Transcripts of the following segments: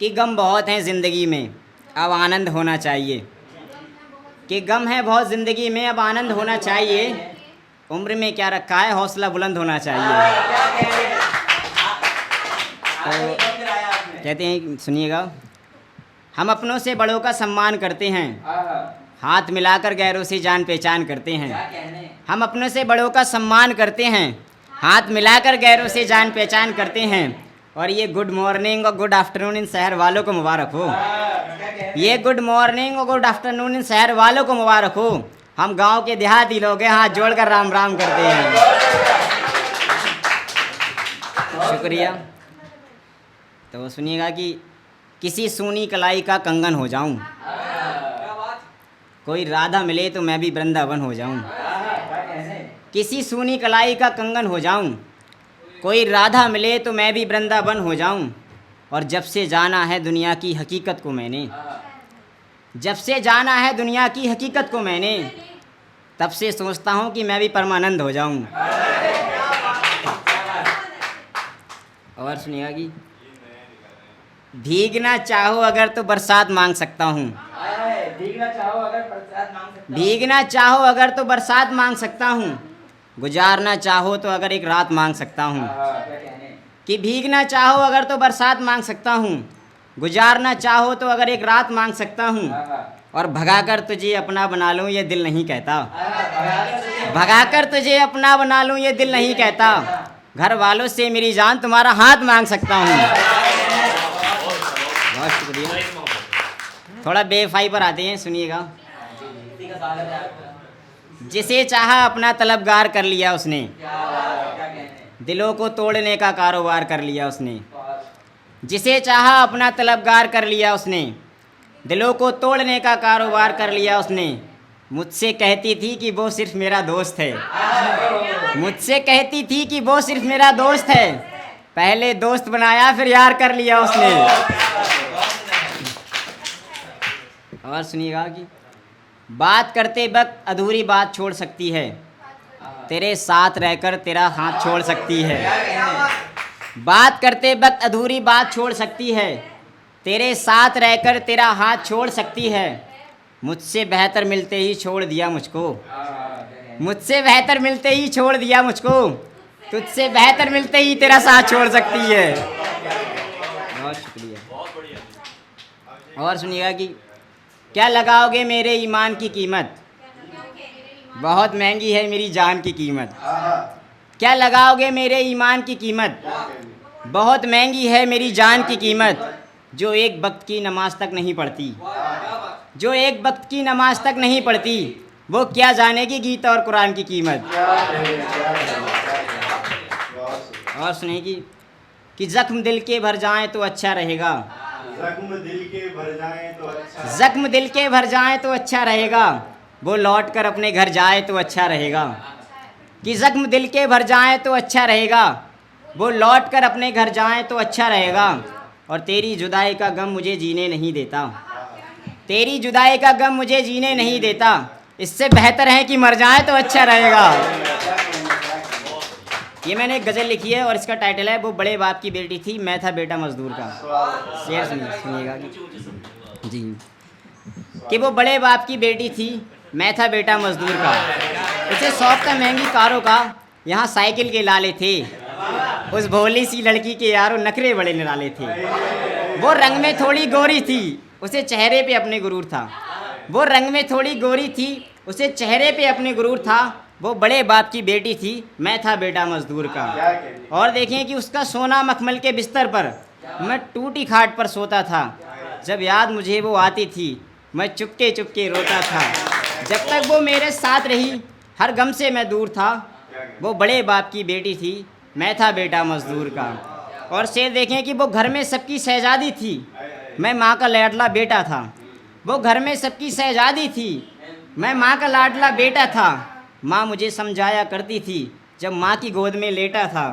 कि गम बहुत हैं ज़िंदगी में, अब आनंद होना चाहिए। कि गम है बहुत ज़िंदगी में, अब आनंद होना चाहिए। उम्र में क्या रखा है, हौसला बुलंद होना चाहिए। तो कहते हैं, सुनिएगा, हम अपनों से बड़ों का सम्मान करते हैं, हाथ मिलाकर गैरों से जान पहचान करते हैं। हम अपनों से बड़ों का सम्मान करते हैं, हाथ मिलाकर गैरों से जान पहचान करते हैं। और ये गुड मॉर्निंग और गुड आफ्टरनून इन शहर वालों को मुबारक हो। ये गुड मॉर्निंग और गुड आफ्टरनून इन शहर वालों को मुबारक हो। हम गांव के देहाती लोग हैं, हाथ जोड़कर राम राम करते हैं। शुक्रिया। तो सुनिएगा कि किसी सूनी कलाई का कंगन हो जाऊं, कोई राधा मिले तो मैं भी वृंदावन हो जाऊं। किसी सूनी कलाई का कंगन हो जाऊं, कोई राधा मिले तो मैं भी वृंदावन हो जाऊं। और जब से जाना है दुनिया की हकीकत को मैंने, जब से जाना है दुनिया की हकीकत को मैंने, तब से सोचता हूं कि मैं भी परमानंद हो जाऊं। और सुनिएगा कि भीगना चाहो अगर तो बरसात मांग सकता हूँ, भीगना चाहो अगर तो बरसात मांग सकता हूँ, गुजारना चाहो तो अगर एक रात मांग सकता हूँ। कि भीगना चाहो अगर तो बरसात मांग सकता हूँ, गुजारना चाहो तो अगर एक रात मांग सकता हूँ। और भगाकर तुझे अपना बना लूँ ये दिल नहीं कहता, भगाकर तुझे अपना बना लूँ ये दिल नहीं कहता। घर वालों से मेरी जान तुम्हारा हाथ मांग सकता हूँ। बहुत शुक्रिया। थोड़ा बेवफाई पर आते हैं, सुनिएगा। जिसे चाहा अपना तलबगार कर लिया उसने, दिलों को तोड़ने का कारोबार कर लिया उसने। जिसे चाहा अपना तलबगार कर लिया उसने, दिलों को तोड़ने का कारोबार कर लिया उसने। मुझसे कहती थी कि वो सिर्फ मेरा दोस्त है, मुझसे कहती थी कि वो सिर्फ मेरा दोस्त है। पहले दोस्त बनाया फिर यार कर लिया उसने। और सुनिएगा कि बात करते वक्त अधूरी बात छोड़ सकती है, तेरे साथ रहकर तेरा हाथ छोड़ सकती है। बात करते वक्त अधूरी बात छोड़ सकती है, तेरे साथ रहकर तेरा हाथ छोड़ सकती है। मुझसे बेहतर मिलते ही छोड़ दिया मुझको, मुझसे बेहतर मिलते ही छोड़ दिया मुझको। तुझसे बेहतर मिलते ही तेरा साथ छोड़ सकती है। बहुत शुक्रिया। और सुनिएगा कि क्या लगाओगे मेरे ईमान की कीमत, बहुत महंगी है मेरी जान की कीमत। क्या लगाओगे मेरे ईमान की कीमत, बहुत महंगी है मेरी जान की कीमत। जो एक वक्त की नमाज तक नहीं पढ़ती, जो एक वक्त की नमाज तक नहीं पढ़ती, वो क्या जानेगी गीता और कुरान की कीमत। और सुनेगी कि जख्म दिल के भर जाएं तो अच्छा रहेगा, जख्म दिल के भर जाएं तो अच्छा, जख्म दिल के भर जाएं तो अच्छा रहेगा। वो लौट कर अपने घर जाए तो अच्छा रहेगा। कि जख्म दिल के भर जाएं तो अच्छा रहेगा, वो लौट कर अपने घर जाएं तो अच्छा रहेगा। और तेरी जुदाई का गम मुझे जीने नहीं देता, तेरी जुदाई का गम मुझे जीने नहीं देता। इससे बेहतर है कि मर जाए तो अच्छा रहेगा। ये मैंने एक गज़ल लिखी है और इसका टाइटल है वो बड़े बाप की बेटी थी, मैं था बेटा मजदूर का। शेर सुनिएगा जी। कि वो बड़े बाप की बेटी थी, मैं था बेटा मजदूर का। उसे शौक था महंगी कारों का, यहाँ साइकिल के लाले थे। उस भोली सी लड़की के यारों नखरे बड़े निराले थे। वो रंग में थोड़ी गोरी थी, उसे चेहरे पे अपने गुरूर था। वो रंग में थोड़ी गोरी थी, उसे चेहरे पे अपने गुरूर था। वो बड़े बाप की बेटी थी, मैं था बेटा मजदूर का। और देखें कि उसका सोना मखमल के बिस्तर पर, मैं टूटी खाट पर सोता था। जब याद मुझे वो आती थी, मैं चुपके चुपके रोता था। जब तक वो मेरे साथ रही, हर गम से मैं दूर था। वो बड़े बाप की बेटी थी, मैं था बेटा मजदूर का। और शेर देखें कि वो घर में सबकी शहजादी थी, मैं माँ का लाडला बेटा था। वो घर में सबकी शहजादी थी, मैं माँ का लाडला बेटा था। माँ मुझे समझाया करती थी, जब माँ की गोद में लेटा था।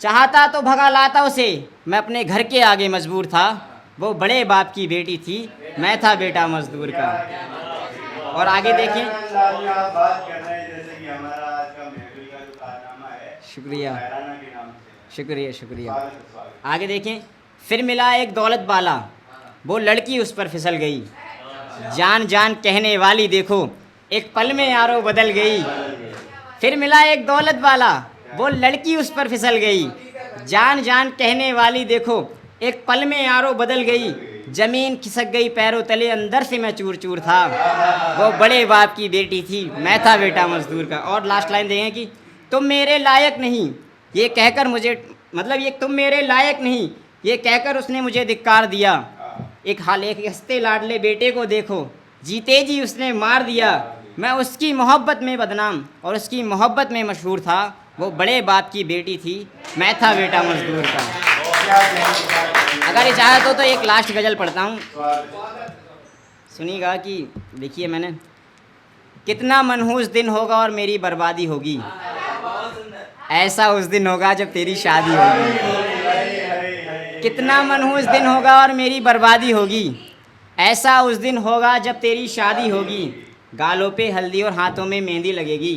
चाहता तो भगा लाता उसे, मैं अपने घर के आगे मजबूर था। वो बड़े बाप की बेटी थी, मैं था बेटा मजदूर का। और आगे देखें, बात कर रहे हैं जैसे कि हमारा आज का महफिल का जो कारनामा है, शुक्रिया खैराना के नाम से। शुक्रिया शुक्रिया। स्वागत है, स्वागत है। आगे देखें, फिर मिला एक दौलत वाला, वो लड़की उस पर फिसल गई। जान जान कहने वाली देखो एक पल में यारो बदल गई। फिर मिला एक दौलत वाला, वो लड़की उस पर फिसल गई। जान जान कहने वाली देखो एक पल में यारो बदल गई। जमीन खिसक गई पैरों तले, अंदर से मैं चूर चूर था। वो बड़े बाप की बेटी थी, मैं था बेटा मजदूर का। और लास्ट लाइन देखें कि तुम मेरे लायक नहीं ये कहकर मुझे, मतलब ये तुम मेरे लायक नहीं ये कहकर उसने मुझे धिक्कार दिया। एक हंसते लाडले बेटे को देखो, जीते जी उसने मार दिया। मैं उसकी मोहब्बत में बदनाम और उसकी मोहब्बत में मशहूर था। वो बड़े बाप की बेटी थी, मैं था बेटा मजदूर का। अगर इजाज़त हो तो एक लास्ट गज़ल पढ़ता हूँ, सुनिएगा कि देखिए मैंने, कितना मनहूस दिन होगा और मेरी बर्बादी होगी, ऐसा उस दिन होगा जब तेरी शादी होगी। कितना मनहूस दिन होगा और मेरी बर्बादी होगी, ऐसा उस दिन होगा जब तेरी शादी होगी। गालों पे हल्दी और हाथों में मेहंदी लगेगी,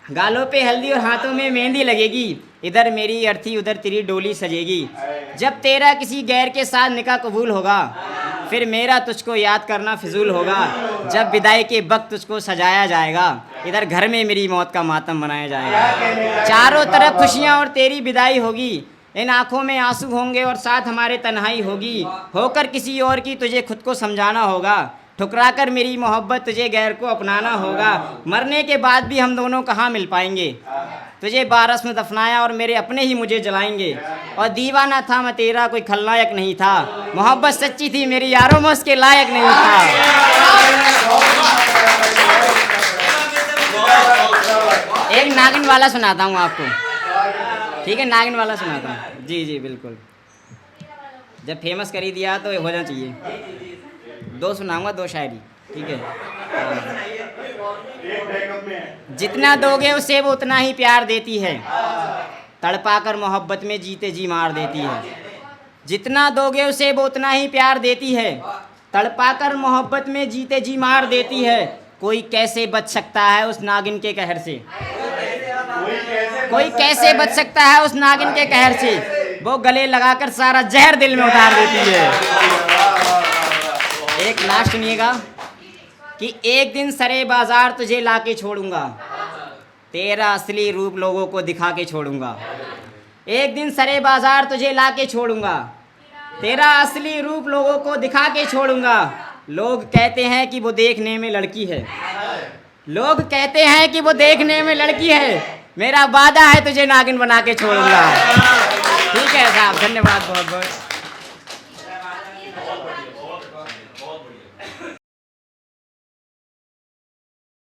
गालों पे हल्दी और हाथों में मेहंदी लगेगी। इधर मेरी अर्थी उधर तेरी डोली सजेगी। जब तेरा किसी गैर के साथ निकाह कबूल होगा, फिर मेरा तुझको याद करना फिजूल होगा। जब विदाई के वक्त तुझको सजाया जाएगा, इधर घर में मेरी मौत का मातम मनाया जाएगा। चारों तरफ खुशियाँ और तेरी विदाई होगी, इन आँखों में आंसू होंगे और साथ हमारे तन्हाई होगी। होकर किसी और की तुझे खुद को समझाना होगा, ठुकरा कर मेरी मोहब्बत तुझे गैर को अपनाना होगा। मरने के बाद भी हम दोनों कहाँ मिल पाएंगे, तुझे बारस में दफनाया और मेरे अपने ही मुझे जलाएंगे। और दीवाना था मैं तेरा, कोई खलनायक नहीं था, मोहब्बत सच्ची थी मेरी यारों में उसके लायक नहीं था। एक नागिन वाला सुनाता हूँ आपको, ठीक है, नागिन वाला सुनाता हूँ। जी जी बिल्कुल, जब फेमस कर ही दिया तो होना चाहिए। दो सुनाऊंगा, दो शायरी, ठीक है। जितना दोगे उसे वो उतना ही प्यार देती है, तड़पा कर मोहब्बत में जीते जी मार देती है। जितना दोगे उसे वो उतना ही प्यार देती है, तड़पा कर मोहब्बत में जीते जी मार देती है। कोई कैसे बच सकता है उस नागिन के कहर से, कोई कैसे बच सकता है उस नागिन के कहर से, वो गले लगाकर सारा जहर दिल में उतार देती है। एक लास्ट सुनिएगा कि एक दिन सरे बाजार तुझे लाके छोड़ूंगा, तेरा असली रूप लोगों को दिखा के छोड़ूंगा। एक दिन सरे बाजार तुझे लाके छोड़ूंगा, तेरा असली रूप लोगों को दिखा के छोड़ूंगा। लोग कहते हैं कि वो देखने में लड़की है, लोग कहते हैं कि वो देखने में लड़की है, मेरा वादा है तुझे नागिन बना के छोड़ूंगा। ठीक है साहब, धन्यवाद बहुत बहुत।